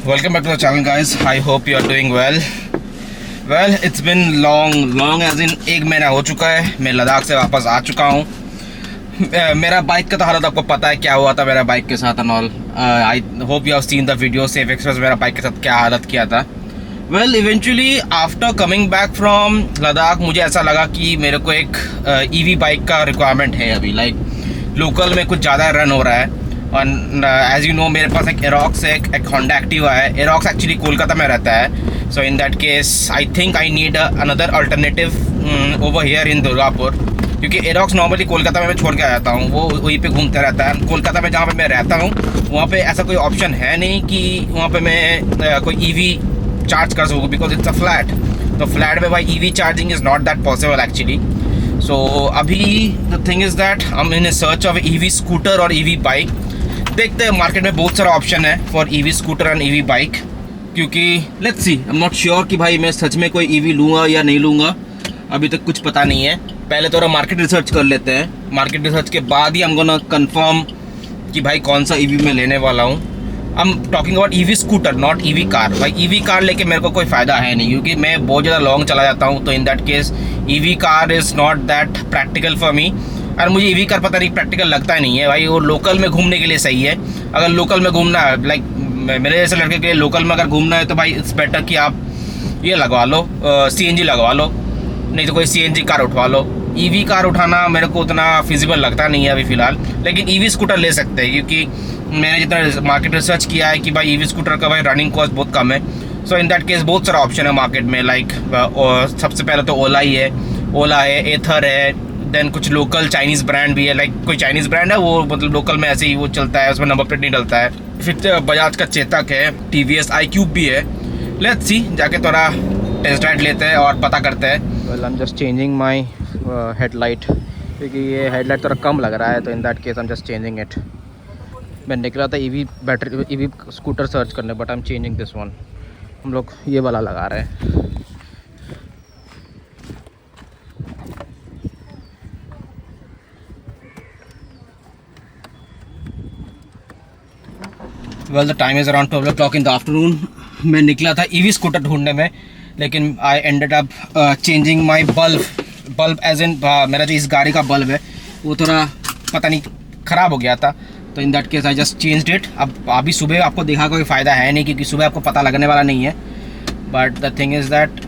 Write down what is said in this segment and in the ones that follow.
Welcome back to the channel guys. I hope you are doing well. Well, it's been long as in 1 महीना हो चुका है. मैं लद्दाख से वापस आ चुका हूँ. मेरा बाइक का तो हालत आपको पता है क्या हुआ था मेरा बाइक के साथ and all. I hope you have seen the video. Safe express मेरा बाइक के साथ क्या हालत किया था. Well eventually after coming back from Ladakh मुझे ऐसा लगा कि मेरे को एक ईवी बाइक का रिक्वायरमेंट है अभी. लाइक लोकल में कुछ ज़्यादा रन हो रहा है. और एज यू नो मेरे पास एक एरोक्स है, एक होंडा एक्टिवा है. एरोक्स एक्चुअली कोलकाता में रहता है. So in that case I think I need another alternative over here in Durgapur, क्योंकि एरोक्स नॉर्मली कोलकाता में मैं छोड़ के आ जाता हूँ. वो वहीं पे घूमते रहता है. कोलकाता में जहाँ पे मैं रहता हूँ वहाँ पे ऐसा कोई ऑप्शन है नहीं कि वहाँ पे मैं कोई ईवी चार्ज कर सकूँ, बिकॉज इट्स अ फ्लैट. तो फ्लैट में भाई EV charging is not that possible actually. So अभी the thing is that I am in search of EV scooter और ईवी बाइक. देखते हैं, मार्केट में बहुत सारा ऑप्शन है for EV scooter and EV bike. क्योंकि let's see, I am not sure कि भाई मैं सच में कोई ईवी लूँगा या नहीं लूँगा. अभी तक कुछ पता नहीं है. पहले थोड़ा मार्केट रिसर्च कर लेते हैं. मार्केट रिसर्च के बाद ही हम गोना कंफर्म कि भाई कौन सा ईवी मैं लेने वाला हूँ. I am talking about EV scooter, not EV car. भाई ईवी कार लेके मेरे को कोई फ़ायदा है नहीं, क्योंकि मैं बहुत ज़्यादा लॉन्ग चला जाता हूँ. तो in that case EV car is not that practical for me. और मुझे ईवी कार पता नहीं प्रैक्टिकल लगता ही नहीं है भाई. वो लोकल में घूमने के लिए सही है. अगर लोकल में घूमना है, लाइक मेरे जैसे लड़के के लिए लोकल में अगर घूमना है तो भाई इट्स बेटर कि आप ये लगवा लो, सीएनजी लगवा लो, नहीं तो कोई सीएनजी कार उठवा लो. ईवी कार उठाना मेरे को उतना फिजिबल लगता नहीं है अभी फ़िलहाल. लेकिन ईवी स्कूटर ले सकते हैं, क्योंकि मैंने जितना मार्केट रिसर्च किया है कि भाई ईवी स्कूटर का भाई रनिंग कॉस्ट बहुत कम है. सो इन दैट केस बहुत सारा ऑप्शन है मार्केट में. लाइक सबसे पहले तो ओला ही है. ओला है, एथर है, देन कुछ लोकल चाइनीज़ ब्रांड भी है. लाइक कोई चाइनीज़ ब्रांड है वो मतलब लोकल में ऐसे ही वो चलता है, उसमें नंबर प्लेट नहीं डलता है. फिर बजाज का चेतक है, टीवीएस iQube भी है. लेट्स सी, जाके थोड़ा टेस्ट राइड लेते हैं और पता करते हैं. Well I am just changing my headlight, क्योंकि ये हेडलाइट थोड़ा कम लग रहा है. तो in that case I am just changing it. मैं निकला था EV battery EV scooter search करने, but I am changing this one. हम लोग ये वाला लगा रहे हैं. Well the time is around 12 o'clock in the afternoon. मैं निकला था ईवी स्कूटर ढूंढने में, लेकिन I ended up changing my bulb as in मेरा जो इस गाड़ी का बल्ब है वो थोड़ा पता नहीं ख़राब हो गया था. तो in that case I just changed it. अब अभी सुबह आपको देखा कोई फ़ायदा है नहीं, क्योंकि सुबह आपको पता लगने वाला नहीं है. But the thing is that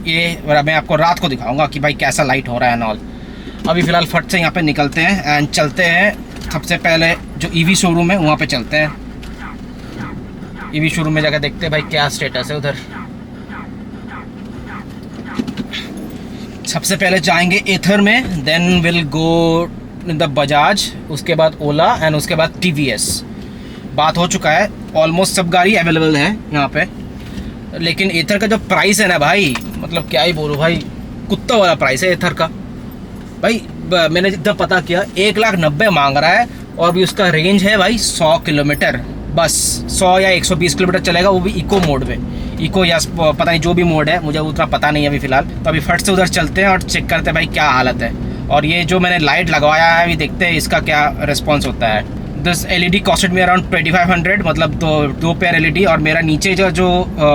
ये मैं आपको रात को दिखाऊँगा कि भाई कैसा लाइट हो रहा है एंड ऑल. अभी फ़िलहाल फट से यहाँ पर निकलते हैं एंड चलते हैं. सबसे पहले जो ईवी शोरूम है वहाँ पे चलते हैं. ईवी शोरूम में जाकर देखते हैं भाई क्या स्टेटस है उधर. सबसे पहले जाएंगे एथर में, then will go in the Bajaj, उसके बाद ओला एंड उसके बाद टीवीएस. बात हो चुका है, ऑलमोस्ट सब गाड़ी अवेलेबल है यहाँ पे. लेकिन एथर का जो प्राइस है ना भाई, मतलब क्या ही बोलूँ भाई, कुत्ता वाला प्राइस है एथर का भाई. मैंने जितना पता किया 1,90,000 मांग रहा है, और भी उसका रेंज है भाई 100 किलोमीटर. बस 100 या 120 किलोमीटर चलेगा, वो भी इको मोड में. इको या पता नहीं जो भी मोड है, मुझे उतना पता नहीं है अभी फ़िलहाल. तो अभी फट से उधर चलते हैं और चेक करते हैं भाई क्या हालत है. और ये जो मैंने लाइट लगवाया है अभी देखते हैं इसका क्या रिस्पॉन्स होता है. This LED costed me around 2500, मतलब दो पेयर LED. और मेरा नीचे जो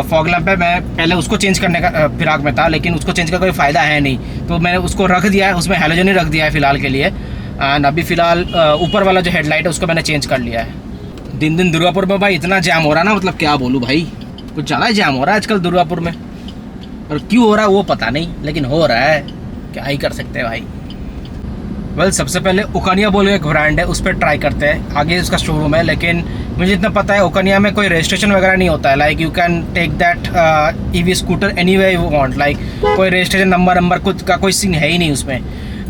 फॉग लैंप है, मैं पहले उसको चेंज करने का फिराक में था, लेकिन उसको चेंज का कोई फ़ायदा है नहीं. तो मैंने उसको रख दिया है, उसमें हैलोजन ही रख दिया है फ़िलहाल के लिए. एंड अभी फ़िलहाल ऊपर वाला जो हेडलाइट है उसको मैंने चेंज कर लिया है. दिन दुर्गापुर में भाई इतना जाम हो रहा है ना, मतलब क्या बोलूँ भाई, कुछ ज़्यादा ही जाम हो रहा है आजकल दुर्गापुर में. और क्यों हो रहा है वो पता नहीं, लेकिन हो रहा है, क्या ही कर सकते हैं भाई. वेल सबसे पहले ओकानिया बोल के एक ब्रांड है, उस पर ट्राई करते हैं. आगे उसका शोरूम है, लेकिन मुझे इतना पता है ओकानिया में कोई रजिस्ट्रेशन वगैरह नहीं होता है. Like you can take that EV scooter any way you want. Like कोई रजिस्ट्रेशन नंबर कुछ का कोई सीन है ही नहीं उसमें.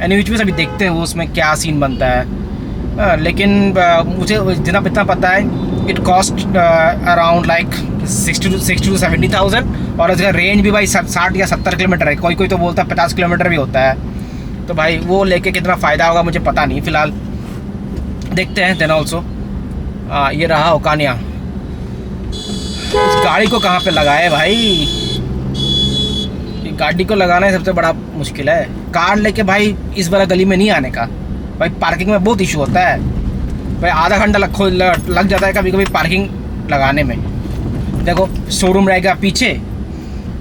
एनी विच में अभी देखते हैं वो उसमें क्या सीन बनता है. लेकिन मुझे जितना इतना पता है, it cost around like 60 to 70,000. और इसका रेंज भी भाई 60 या 70 किलोमीटर है. कोई तो बोलता है 50 किलोमीटर भी होता है. तो भाई वो लेके कितना फ़ायदा होगा मुझे पता नहीं फ़िलहाल, देखते हैं. देन ऑल्सो ये रहा ओकानिया. इस गाड़ी को कहाँ पे लगाए भाई, ये गाड़ी को लगाना है सबसे बड़ा मुश्किल है. कार लेके भाई इस वाला गली में नहीं आने का भाई. पार्किंग में बहुत इशू होता है भाई. आधा घंटा लग जाता है कभी कभी पार्किंग लगाने में. देखो शोरूम रहेगा पीछे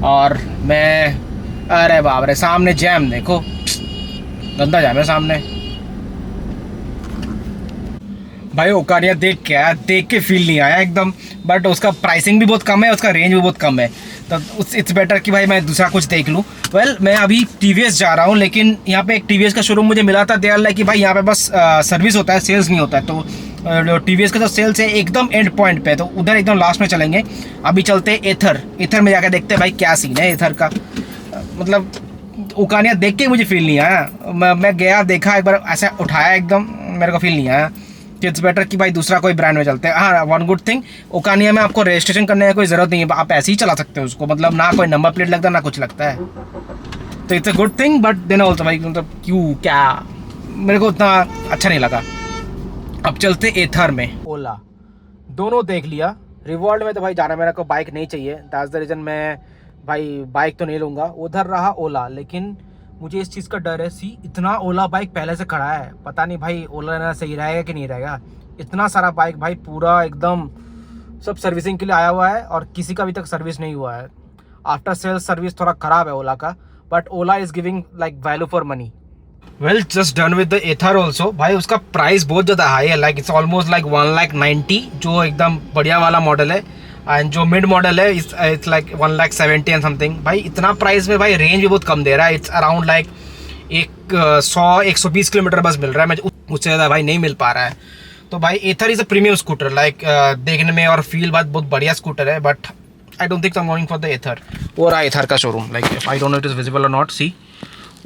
और मैं, अरे बाप रे सामने जैम, देखो गंदा जैम है सामने। भाई ओकानिया देख के आया, देख के फील नहीं आया एकदम, बट उसका प्राइसिंग भी बहुत कम है, उसका रेंज भी बहुत कम है, तो इट्स बेटर कि भाई मैं दूसरा कुछ देख लूँ। वेल मैं अभी टीवीएस जा रहा हूँ, लेकिन यहाँ पे एक टीवीएस का शोरूम मुझे मिला था, दे आर लाइक कि भाई यहाँ पे बस सर्विस होता है, सेल्स नहीं होता है। तो टीवीएस का जो सेल्स है एकदम एंड पॉइंट पे है, तो उधर एकदम लास्ट में चलेंगे। अभी चलते हैं एथर में जाकर देखते हैं भाई क्या सीन है एथर का। मतलब ओकानिया देख के मुझे फील नहीं आया, मैं गया देखा एक बार, ऐसा उठाया एकदम, मेरे को फील नहीं आया। इट्स बेटर कि भाई दूसरा कोई ब्रांड में चलते हैं। हाँ वन गुड थिंग, ओकानिया में आपको रजिस्ट्रेशन करने की कोई ज़रूरत नहीं है, आप ऐसे ही चला सकते हो उसको, मतलब ना कोई नंबर प्लेट लगता ना कुछ लगता है, तो it's a good thing. But देना ऑल्सो भाई मतलब क्यों क्या, मेरे को उतना अच्छा नहीं लगा। अब चलते एथर में। ओला दोनों देख लिया, रिवॉल्ड में तो भाई जाना, मेरे को बाइक नहीं चाहिए, दैट्स द रीज़न मैं भाई बाइक तो नहीं लूँगा। उधर रहा ओला, लेकिन मुझे इस चीज़ का डर है, इतना ओला बाइक पहले से खड़ा है, पता नहीं भाई ओला ना सही रहेगा कि नहीं रहेगा। इतना सारा बाइक भाई पूरा एकदम सब सर्विसिंग के लिए आया हुआ है और किसी का अभी तक सर्विस नहीं हुआ है। आफ्टर सेल्स सर्विस थोड़ा ख़राब है ओला का, but Ola is giving like value for money. Well just done with the Ather also. भाई उसका प्राइस बहुत ज़्यादा हाई है, लाइक इट्स ऑलमोस्ट लाइक 1,90,000 जो एकदम बढ़िया वाला मॉडल है, एंड जो मिड मॉडल है इट्स लाइक 1,70,000 एंड समथिंग। भाई इतना प्राइस में भाई रेंज भी बहुत कम दे रहा है, इट्स अराउंड लाइक 100-120 किलोमीटर बस मिल रहा है, मैं उससे ज़्यादा भाई नहीं मिल पा रहा है। तो भाई Ather is a premium scooter, like देखने में और फील बहुत बढ़िया स्कूटर है, but I don't think I am going for the Ather. वो रहा एथर का showroom, like I don't know it is visible और नॉट, सी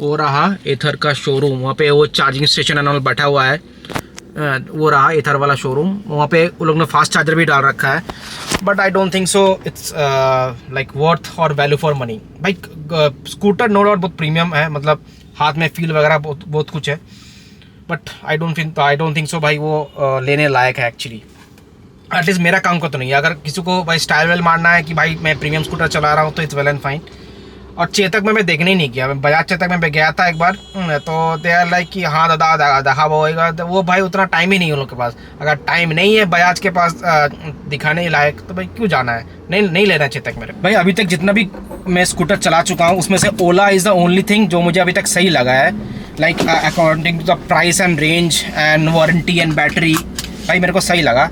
वो रहा एथर का शोरूम, वहाँ पे वो चार्जिंग स्टेशन एंड ऑल बैठा हुआ है, वो रहा एथर वाला शोरूम। वहाँ पे उन लोग ने फास्ट चार्जर भी डाल रखा है, but I don't think so it's like worth और वैल्यू फॉर मनी। भाई स्कूटर नो डाउट बहुत प्रीमियम है, मतलब हाथ में फील वगैरह बहुत कुछ है, but I don't think so भाई वो लेने लायक है एक्चुअली, एटलीस्ट मेरा काम का तो नहीं है। अगर किसी को भाई स्टाइल वेल मारना है कि भाई मैं प्रीमियम स्कूटर चला रहा हूँ तो इट्स वेल एंड फाइन। और चेतक में मैं देखने ही नहीं किया, मैं बजाज चेतक में गया था एक बार, तो दे आर लाइक कि हाँ दादा दहा होएगा, तो वो भाई उतना टाइम ही नहीं है उन लोग के पास। अगर टाइम नहीं है बजाज के पास दिखाने लायक, तो भाई क्यों जाना है, नहीं लेना चेतक मेरे भाई। अभी तक जितना भी मैं स्कूटर चला चुका हूँ उसमें से Ola is the only thing जो मुझे अभी तक सही लगा है, like according to the price and range and warranty and battery, भाई मेरे को सही लगा।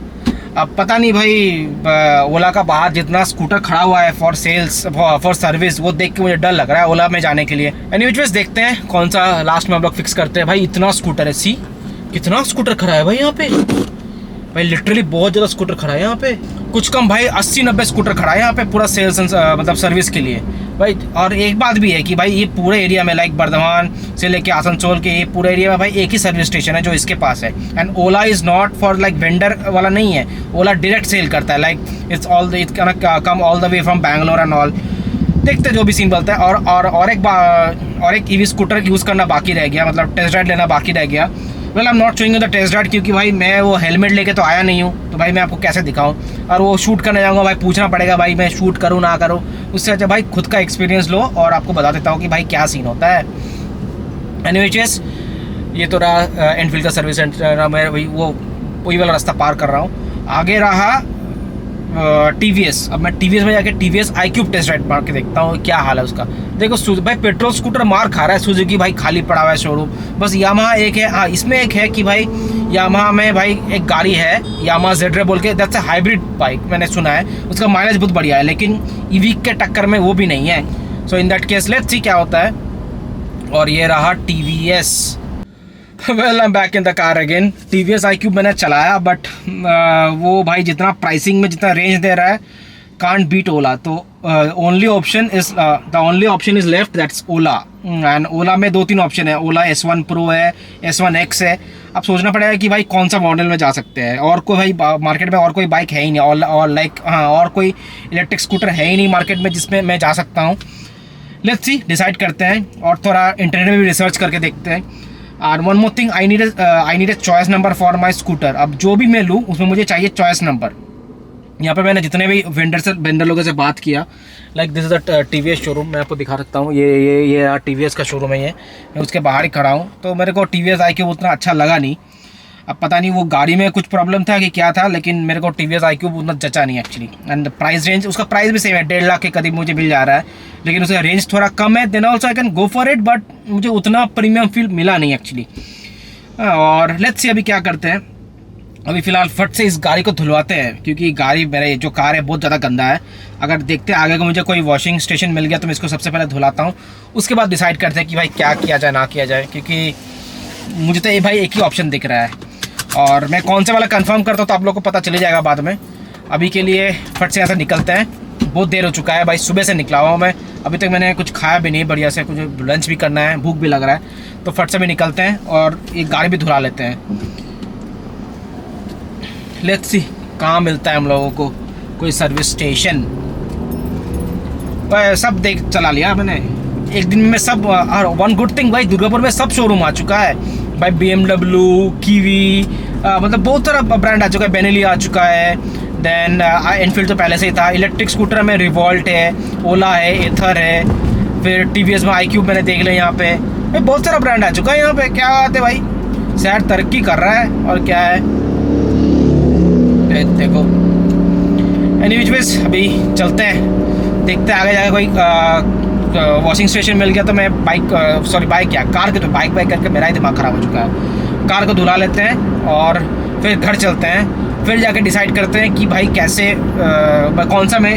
अब पता नहीं भाई ओला का बाहर जितना स्कूटर खड़ा हुआ है फॉर सेल्स फॉर सर्विस, वो देख के मुझे डर लग रहा है ओला में जाने के लिए। एनीवेज देखते हैं कौन सा लास्ट में हम लोग फिक्स करते हैं। भाई इतना स्कूटर है, सी कितना स्कूटर खड़ा है भाई यहाँ पे, भाई लिटरली बहुत ज़्यादा स्कूटर खड़ा है यहाँ पे, कुछ कम भाई 80-90 स्कूटर खड़ा है यहाँ पे पूरा सेल्स मतलब सर्विस के लिए भाई। और एक बात भी है कि भाई ये पूरे एरिया में लाइक बर्धमान से लेके आसनसोल के ये पूरे एरिया में भाई एक ही सर्विस स्टेशन है जो इसके पास है। And Ola is not for like vendor वाला नहीं है, ओला डायरेक्ट सेल करता है, like it's come all the way from Bangalore and all. देखते जो भी सीन बोलता है। और एक ईवी स्कूटर यूज़ करना बाकी रह गया, मतलब टेस्ट राइड लेना बाकी रह गया। Well I am not showing the test ride, क्योंकि भाई मैं वो हेलमेट लेके तो आया नहीं हूँ, तो भाई मैं आपको कैसे दिखाऊँ, और वो शूट करने जाऊँगा भाई पूछना पड़ेगा भाई मैं शूट करूँ ना करूँ, उससे अच्छा भाई खुद का एक्सपीरियंस लो और आपको बता देता हूँ कि भाई क्या सीन होता है। एनीवेज ये तो रहा एनफील्ड का सर्विस सेंटर, मैं वही वाला रास्ता पार कर रहा हूँ। आगे रहा टीवीएस। अब मैं टीवीएस में जाके टीवीएस iQube टेस्ट राइड मार के देखता हूँ क्या हाल है उसका। देखो भाई पेट्रोल स्कूटर मार खा रहा है, सुजुकी भाई खाली पड़ा हुआ है शोरूम, बस यामाहा एक है। हाँ इसमें एक है कि भाई यामाहा में भाई एक गाड़ी है यामाहा ZR बोल के, दैट्स अ हाइब्रिड बाइक, मैंने सुना है उसका माइलेज बहुत बढ़िया है, लेकिन ईवी के टक्कर में वो भी नहीं है। So in that case let's see क्या होता है। और ये रहा TVS. Well I am back in the car again. TVS iQube मैंने चलाया, बट वो भाई जितना प्राइसिंग में जितना रेंज दे रहा है कांट बीट ओला। तो only option is left, that's Ola. And Ola में 2-3 ऑप्शन है, ओला S1 Pro है, S1X है। अब सोचना पड़ेगा कि भाई कौन सा मॉडल में जा सकते हैं। और कोई भाई मार्केट में और कोई बाइक है ही नहीं, और लाइक हाँ और कोई इलेक्ट्रिक स्कूटर है ही नहीं मार्केट में जिसमें मैं जा सकता हूँ। लेट्स सी डिसाइड करते हैं और थोड़ा इंटरनेट में भी रिसर्च करके देखते हैं। और one more thing, I need a choice number for my scooter. अब जो भी मैं लूँ उसमें मुझे चाहिए चॉइस नंबर। यहाँ पे मैंने जितने भी वेंडर लोगों से बात किया, like this is the TVS showroom, मैं आपको दिखा सकता हूँ। ये टीवीएस का शोरूम है, ये मैं उसके बाहर ही खड़ा हूँ। तो मेरे को टीवीएस iQube उतना अच्छा लगा नहीं। अब पता नहीं वो गाड़ी में कुछ प्रॉब्लम था कि क्या था, लेकिन मेरे को TVS iQ उतना जचा नहीं एक्चुअली। एंड प्राइस रेंज, उसका प्राइस भी सेम है, 1.5 लाख के करीब मुझे मिल जा रहा है, लेकिन उसका रेंज थोड़ा कम है। Then also I can go for it, but मुझे उतना प्रीमियम फील मिला नहीं एक्चुअली। और लेट्स सी अभी क्या करते हैं। अभी फ़िलहाल फट से इस गाड़ी को धुलवाते हैं, क्योंकि गाड़ी मेरे जो कार है बहुत ज़्यादा गंदा है। अगर देखते हैं आगे को मुझे कोई वॉशिंग स्टेशन मिल गया तो मैं इसको सबसे पहले धुलाता हूँ, उसके बाद डिसाइड करते हैं कि भाई क्या किया जाए ना किया जाए, क्योंकि मुझे तो ये भाई एक ही ऑप्शन दिख रहा है। और मैं कौन सा वाला कंफर्म करता हूँ तो आप लोग को पता चले जाएगा बाद में। अभी के लिए फट से यहाँ से निकलते हैं, बहुत देर हो चुका है भाई, सुबह से निकला हुआ मैं, अभी तक मैंने कुछ खाया भी नहीं बढ़िया से, कुछ लंच भी करना है, भूख भी लग रहा है, तो फट से भी निकलते हैं और ये गाड़ी भी धुला लेते हैं। लेट्स सी कहाँ मिलता है हम लोगों को कोई सर्विस स्टेशन। सब देख चला लिया मैंने एक दिन में सब। वन गुड थिंग भाई, दुर्गापुर में सब शोरूम आ चुका है भाई, BMW, कीवी, मतलब बहुत सारा ब्रांड आ चुका है, बेनेली आ चुका है। देन एनफील्ड तो पहले से ही था। इलेक्ट्रिक स्कूटर में रिवॉल्ट है, ओला है, एथर है, फिर TVS में iQ मैंने देख लिया यहाँ पे भाई, बहुत सारा ब्रांड आ चुका है यहाँ पे। क्या बात है भाई, शहर तरक्की कर रहा है और क्या है देखो। एनीवेज अभी चलते हैं, देखते हैं आगे जाके कोई वॉशिंग स्टेशन मिल गया तो मैं कार के तो बाइक करके मेरा ही दिमाग ख़राब हो चुका है। कार को धुला लेते हैं और फिर घर चलते हैं, फिर जाके डिसाइड करते हैं कि भाई कैसे कौन सा मैं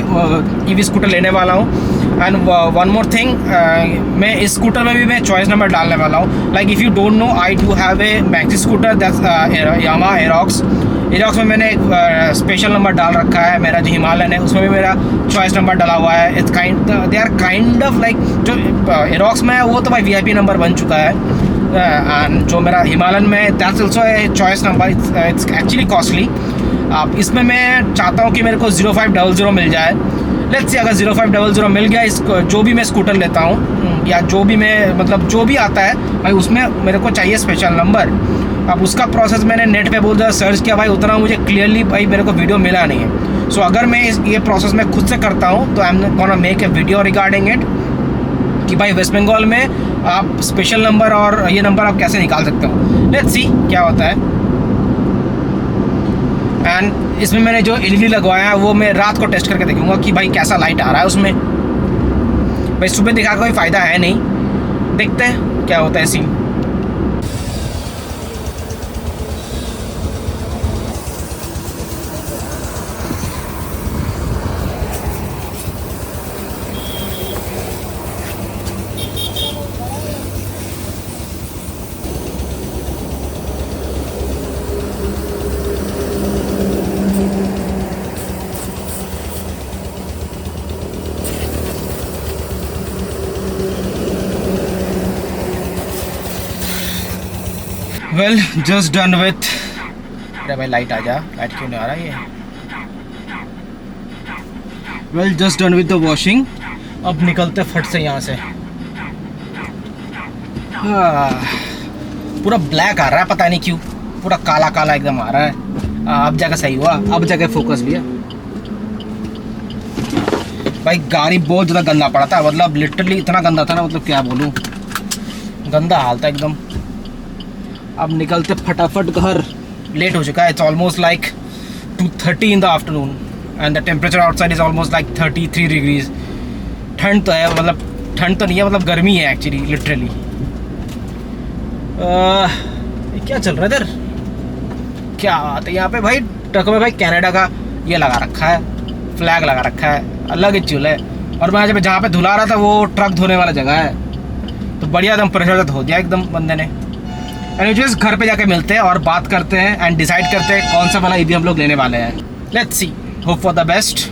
EV स्कूटर लेने वाला हूँ। एंड वन मोर थिंग, मैं इस स्कूटर में भी मैं चॉइस नंबर डालने वाला हूँ। Like if you don't know, I do have a maxi scooter, that's Yamaha Aerox में मैंने एक स्पेशल नंबर डाल रखा है। मेरा जो हिमालयन है उसमें भी मेरा चॉइस नंबर डाला हुआ है। It's they are kind of like, जो एरोक्स में है वो तो भाई VIP नंबर बन चुका है, एंड जो मेरा हिमालयन में that's also a choice number. It's actually costly. अब इसमें मैं चाहता हूँ कि मेरे को 0500 मिल जाए। लेट्स सी अगर 0500 मिल गया, इस जो भी मैं स्कूटर लेता हूँ या जो भी मैं मतलब जो भी आता है भाई, उसमें मेरे को चाहिए स्पेशल नंबर। अब उसका प्रोसेस मैंने नेट पे बहुत ज़्यादा सर्च किया भाई, उतना मुझे क्लियरली भाई मेरे को वीडियो मिला नहीं है। सो अगर मैं ये प्रोसेस मैं खुद से करता हूँ तो I am gonna make a video regarding it, कि भाई वेस्ट बंगाल में आप स्पेशल नंबर और ये नंबर आप कैसे निकाल सकते हो। लेट्स सी क्या होता है। एंड इसमें मैंने जो LED लगवाया है वो मैं रात को टेस्ट करके देखूंगा कि भाई कैसा लाइट आ रहा है उसमें। भाई सुबह दिखा कोई फ़ायदा है नहीं, देखते हैं क्या होता है scene. Well just done with, अरे भाई लाइट आ जा, लाइट क्यों नहीं आ रहा ये। Well just done with the washing, अब निकलते फट से यहाँ से। पूरा ब्लैक आ रहा है, पता नहीं क्यों, पूरा काला काला एकदम आ रहा है। अब जाकर सही हुआ, अब जाकर फोकस लिया। भाई गाड़ी बहुत ज़्यादा गंदा पड़ा था, मतलब लिटरली इतना गंदा था ना, मतलब क्या बोलूँ, गंदा हाल था एकदम। अब निकलते फटाफट घर, लेट हो चुका है। It's almost like 2:30 in the afternoon and the temperature outside is almost like 33 degrees. ठंड तो है, मतलब ठंड तो नहीं है, मतलब गर्मी है एक्चुअली लिटरली। क्या चल रहा है इधर, क्या बात है यहाँ पे भाई। ट्रक में भाई कनाडा का ये लगा रखा है, फ्लैग लगा रखा है, अलग ही चूल है। और मैं जहाँ पे धुला रहा था वो ट्रक धोने वाला जगह है, तो बढ़िया एकदम प्रेशर धो दिया एकदम बंदे ने। एनीवेज घर पे जाके मिलते हैं और बात करते हैं एंड डिसाइड करते हैं कौन सा वाला EV हम लोग लेने वाले हैं। Let's see, hope for the best.